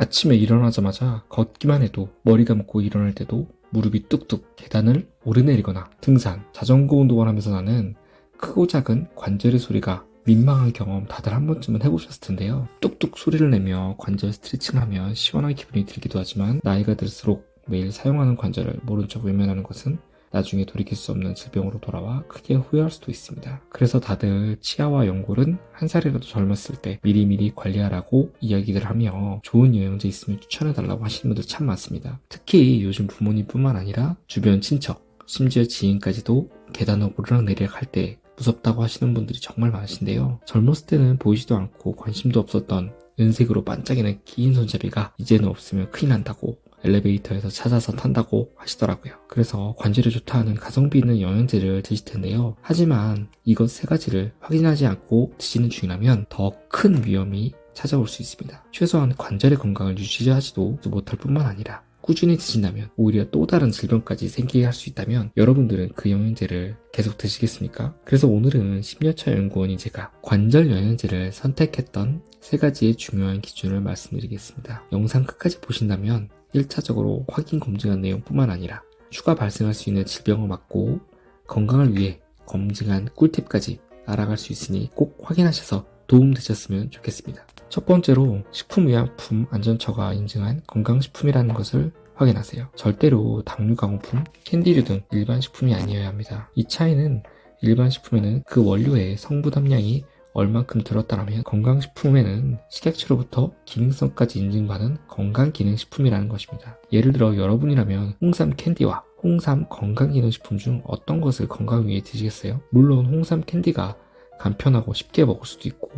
아침에 일어나자마자 걷기만 해도 머리 감고 일어날 때도 무릎이 뚝뚝 계단을 오르내리거나 등산, 자전거 운동을 하면서 나는 크고 작은 관절의 소리가 민망한 경험 다들 한 번쯤은 해보셨을 텐데요. 뚝뚝 소리를 내며 관절 스트레칭을 하면 시원한 기분이 들기도 하지만 나이가 들수록 매일 사용하는 관절을 모른 척 외면하는 것은 나중에 돌이킬 수 없는 질병으로 돌아와 크게 후회할 수도 있습니다. 그래서 다들 치아와 연골은 한 살이라도 젊었을 때 미리미리 관리하라고 이야기들 하며 좋은 영양제 있으면 추천해달라고 하시는 분들 참 많습니다. 특히 요즘 부모님뿐만 아니라 주변 친척, 심지어 지인까지도 계단을 오르락내리락 할 때 무섭다고 하시는 분들이 정말 많으신데요. 젊었을 때는 보이지도 않고 관심도 없었던 은색으로 반짝이는 긴 손잡이가 이제는 없으면 큰일 난다고 엘리베이터에서 찾아서 탄다고 하시더라고요. 그래서 관절에 좋다 하는 가성비 있는 영양제를 드실 텐데요. 하지만 이것 세 가지를 확인하지 않고 드시는 중이라면 더 큰 위험이 찾아올 수 있습니다. 최소한 관절의 건강을 유지하지도 못할 뿐만 아니라 꾸준히 드신다면 오히려 또 다른 질병까지 생기게 할 수 있다면 여러분들은 그 영양제를 계속 드시겠습니까? 그래서 오늘은 심려차 연구원이 제가 관절 영양제를 선택했던 세 가지의 중요한 기준을 말씀드리겠습니다. 영상 끝까지 보신다면 1차적으로 확인 검증한 내용뿐만 아니라 추가 발생할 수 있는 질병을 막고 건강을 위해 검증한 꿀팁까지 알아갈 수 있으니 꼭 확인하셔서 도움되셨으면 좋겠습니다. 첫 번째로 식품의약품안전처가 인증한 건강식품이라는 것을 확인하세요. 절대로 당류 가공품, 캔디류 등 일반 식품이 아니어야 합니다. 이 차이는 일반 식품에는 그 원료의 성분 함량이 얼만큼 들었다라면 건강식품에는 식약처로부터 기능성까지 인증받은 건강기능식품이라는 것입니다. 예를 들어 여러분이라면 홍삼 캔디와 홍삼 건강기능식품 중 어떤 것을 건강 위해 드시겠어요? 물론 홍삼 캔디가 간편하고 쉽게 먹을 수도 있고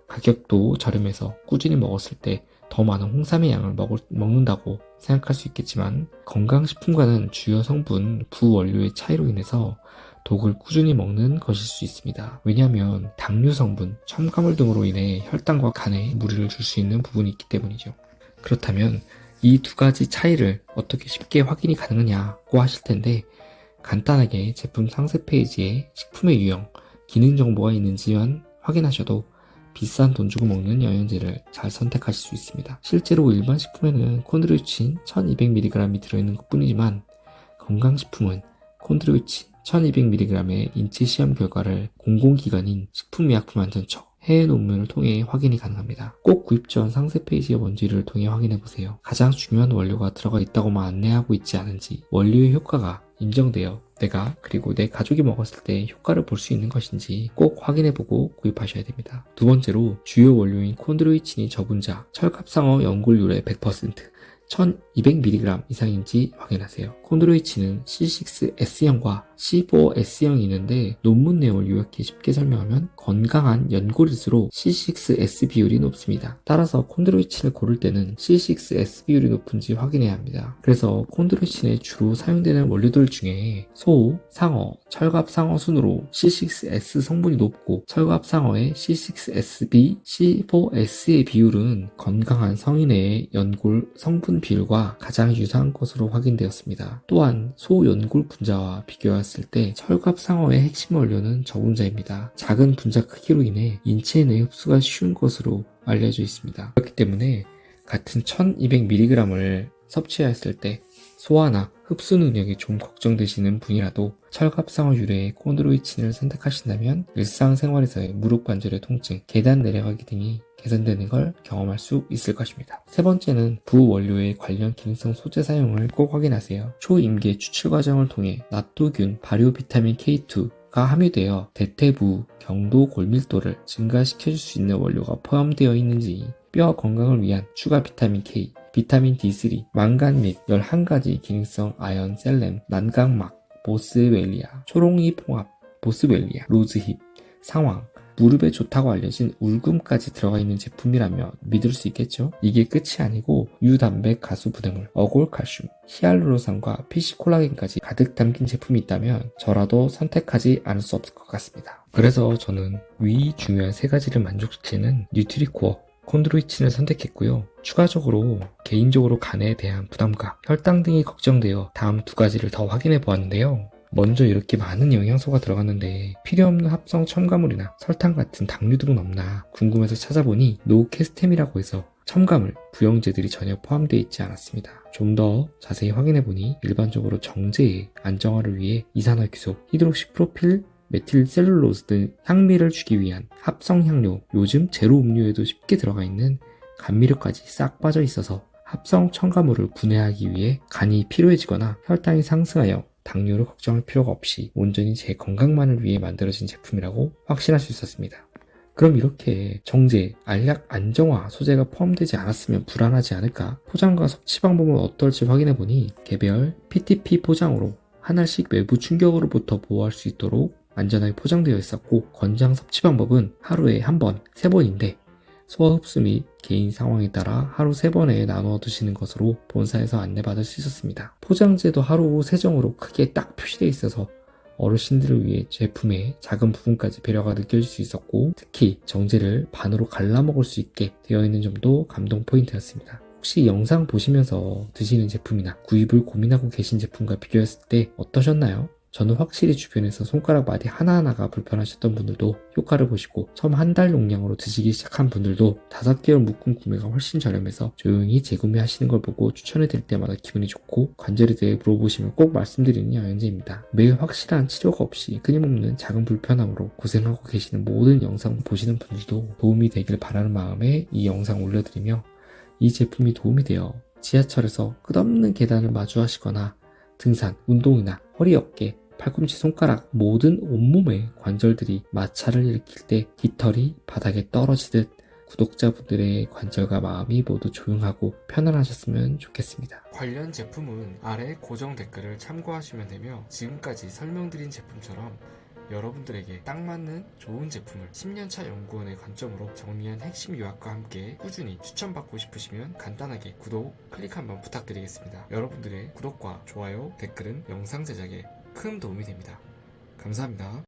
가격도 저렴해서 꾸준히 먹었을 때 더 많은 홍삼의 양을 먹는다고 생각할 수 있겠지만 건강식품과는 주요 성분, 부원료의 차이로 인해서 독을 꾸준히 먹는 것일 수 있습니다. 왜냐하면 당류 성분, 첨가물 등으로 인해 혈당과 간에 무리를 줄 수 있는 부분이 있기 때문이죠. 그렇다면 이 두 가지 차이를 어떻게 쉽게 확인이 가능하냐고 하실 텐데 간단하게 제품 상세 페이지에 식품의 유형, 기능 정보가 있는지만 확인하셔도 비싼 돈 주고 먹는 영양제를 잘 선택하실 수 있습니다. 실제로 일반 식품에는 콘드로이친 1200mg이 들어있는 것 뿐이지만 건강식품은 콘드로이친 1200mg의 인체 시험 결과를 공공기관인 식품의약품안전처 해외 논문을 통해 확인이 가능합니다. 꼭 구입 전 상세 페이지의 원지를 통해 확인해보세요. 가장 중요한 원료가 들어가 있다고만 안내하고 있지 않은지 원료의 효과가 인정되어 내가 그리고 내 가족이 먹었을 때 효과를 볼 수 있는 것인지 꼭 확인해보고 구입하셔야 됩니다. 두 번째로 주요 원료인 콘드로이친이 저분자, 철갑상어 연골률의 100%, 1200mg 이상인지 확인하세요. 콘드로이친은 C6S형과 C4S형이 있는데 논문 내용을 요약해 쉽게 설명하면 건강한 연골일수록 C6S 비율이 높습니다. 따라서 콘드로이친을 고를 때는 C6S 비율이 높은지 확인해야 합니다. 그래서 콘드로이친에 주로 사용되는 원료들 중에 소, 상어, 철갑상어 순으로 C6S 성분이 높고 철갑상어의 C6SB, C4S의 비율은 건강한 성인의 연골 성분 비율과 가장 유사한 것으로 확인되었습니다. 또한 소연골 분자와 비교했을 때 철갑상어의 핵심 원료는 저분자입니다. 작은 분자 크기로 인해 인체 내 흡수가 쉬운 것으로 알려져 있습니다. 그렇기 때문에 같은 1200mg을 섭취했을 때 소화나 흡수 능력이 좀 걱정되시는 분이라도 철갑상어 유래의 콘드로이친을 선택하신다면 일상생활에서의 무릎 관절의 통증, 계단 내려가기 등이 개선되는 걸 경험할 수 있을 것입니다. 세 번째는 부원료의 관련 기능성 소재 사용을 꼭 확인하세요. 초임계 추출 과정을 통해 나토균, 발효 비타민 K2가 함유되어 대퇴부, 경도 골밀도를 증가시켜줄 수 있는 원료가 포함되어 있는지, 뼈 건강을 위한 추가 비타민 K, 비타민 D3, 망간 및 11가지 기능성 아연 셀렘, 난각막, 보스웰리아, 초롱이 봉합, 보스웰리아, 로즈힙, 상황, 무릎에 좋다고 알려진 울금까지 들어가 있는 제품이라면 믿을 수 있겠죠? 이게 끝이 아니고 유단백 가수 부대물, 어골칼슘, 히알루론산과 피시콜라겐까지 가득 담긴 제품이 있다면 저라도 선택하지 않을 수 없을 것 같습니다. 그래서 저는 위 중요한 세 가지를 만족시키는 뉴트리코어 콘드로이친을 선택했고요. 추가적으로 개인적으로 간에 대한 부담과 혈당 등이 걱정되어 다음 두 가지를 더 확인해 보았는데요. 먼저 이렇게 많은 영양소가 들어갔는데 필요없는 합성 첨가물이나 설탕 같은 당류들은 없나 궁금해서 찾아보니 노케스템이라고 해서 첨가물, 부영제들이 전혀 포함되어 있지 않았습니다. 좀 더 자세히 확인해보니 일반적으로 정제의 안정화를 위해 이산화규소, 히드록시프로필, 메틸셀룰로스 등 향미를 주기 위한 합성향료, 요즘 제로 음료에도 쉽게 들어가 있는 감미료까지 싹 빠져 있어서 합성 첨가물을 분해하기 위해 간이 피로해지거나 혈당이 상승하여 당뇨를 걱정할 필요가 없이 온전히 제 건강만을 위해 만들어진 제품이라고 확신할 수 있었습니다. 그럼 이렇게 정제, 알약 안정화 소재가 포함되지 않았으면 불안하지 않을까? 포장과 섭취 방법은 어떨지 확인해보니 개별 PTP 포장으로 한 알씩 외부 충격으로부터 보호할 수 있도록 안전하게 포장되어 있었고, 권장 섭취 방법은 하루에 한 번, 3번인데 소화 흡수 및 개인 상황에 따라 하루 3번에 나누어 드시는 것으로 본사에서 안내받을 수 있었습니다. 포장재도 하루 3정으로 크게 딱 표시되어 있어서 어르신들을 위해 제품의 작은 부분까지 배려가 느껴질 수 있었고, 특히 정제를 반으로 갈라 먹을 수 있게 되어 있는 점도 감동 포인트였습니다. 혹시 영상 보시면서 드시는 제품이나 구입을 고민하고 계신 제품과 비교했을 때 어떠셨나요? 저는 확실히 주변에서 손가락 마디 하나하나가 불편하셨던 분들도 효과를 보시고, 처음 한 달 용량으로 드시기 시작한 분들도 5개월 묶음 구매가 훨씬 저렴해서 조용히 재구매하시는 걸 보고 추천해드릴 때마다 기분이 좋고, 관절에 대해 물어보시면 꼭 말씀드리는 영양제입니다. 매일 확실한 치료가 없이 끊임없는 작은 불편함으로 고생하고 계시는 모든 영상 보시는 분들도 도움이 되길 바라는 마음에 이 영상 올려드리며, 이 제품이 도움이 되어 지하철에서 끝없는 계단을 마주하시거나 등산, 운동이나 허리, 어깨, 팔꿈치, 손가락 모든 온몸의 관절들이 마찰을 일으킬 때 깃털이 바닥에 떨어지듯 구독자분들의 관절과 마음이 모두 조용하고 편안하셨으면 좋겠습니다. 관련 제품은 아래 고정 댓글을 참고하시면 되며, 지금까지 설명드린 제품처럼 여러분들에게 딱 맞는 좋은 제품을 10년차 연구원의 관점으로 정리한 핵심 요약과 함께 꾸준히 추천받고 싶으시면 간단하게 구독, 클릭 한번 부탁드리겠습니다. 여러분들의 구독과 좋아요, 댓글은 영상 제작에 큰 도움이 됩니다. 감사합니다.